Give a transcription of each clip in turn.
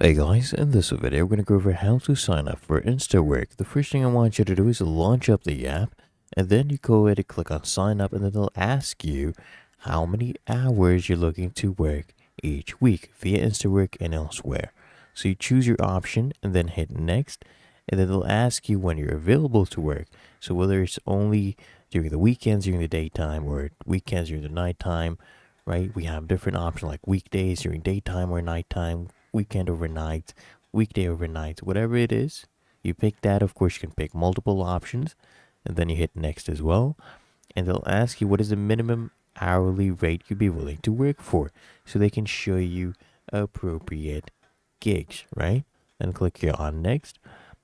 Hey guys, in this video we're going to go over how to sign up for Instawork. The first thing I want you to do is launch up the app, and then you go ahead and click on sign up, and then they'll ask you how many hours you're looking to work each week via Instawork and elsewhere. So you choose your option and then hit next, and then they'll ask you when you're available to work. So whether it's only during the weekends during the daytime or weekends during the nighttime, right? We have different options like weekdays during daytime or nighttime, weekend overnight, weekday overnight, whatever it is. You pick that. Of course, you can pick multiple options, and then you hit next as well. And they'll ask you what is the minimum hourly rate you'd be willing to work for, so they can show you appropriate gigs, right? Then click here on next.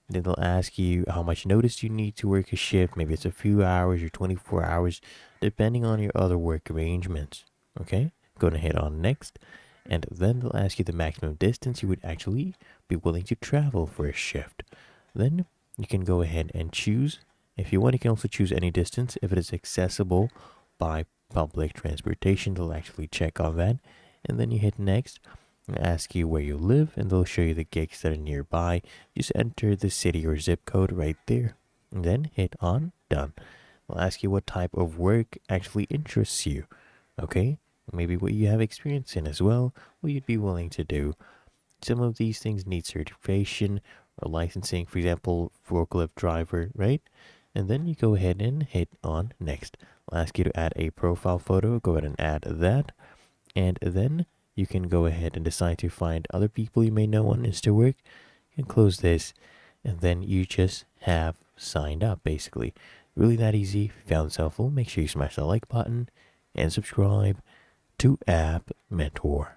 Then they'll ask you how much notice you need to work a shift. Maybe it's a few hours or 24 hours, depending on your other work arrangements. Okay, go ahead and hit on next, and then they'll ask you the maximum distance you would actually be willing to travel for a shift. Then you can go ahead and choose. If you want, you can also choose any distance if it is accessible by public transportation. They'll actually check on that, and then you hit next and ask you where you live, and they'll show you the gigs that are nearby. Just enter the city or zip code right there, and then hit on done. They'll ask you what type of work actually interests you. Okay, maybe what you have experience in as well, what you'd be willing to do. Some of these things need certification or licensing, for example, forklift driver, right? And then you go ahead and hit on next. I'll ask you to add a profile photo. Go ahead and add that. And then you can go ahead and decide to find other people you may know on Instawork. You can close this, and then you just have signed up, basically. Really that easy. If you found this helpful, make sure you smash the like button and subscribe to App Mentor.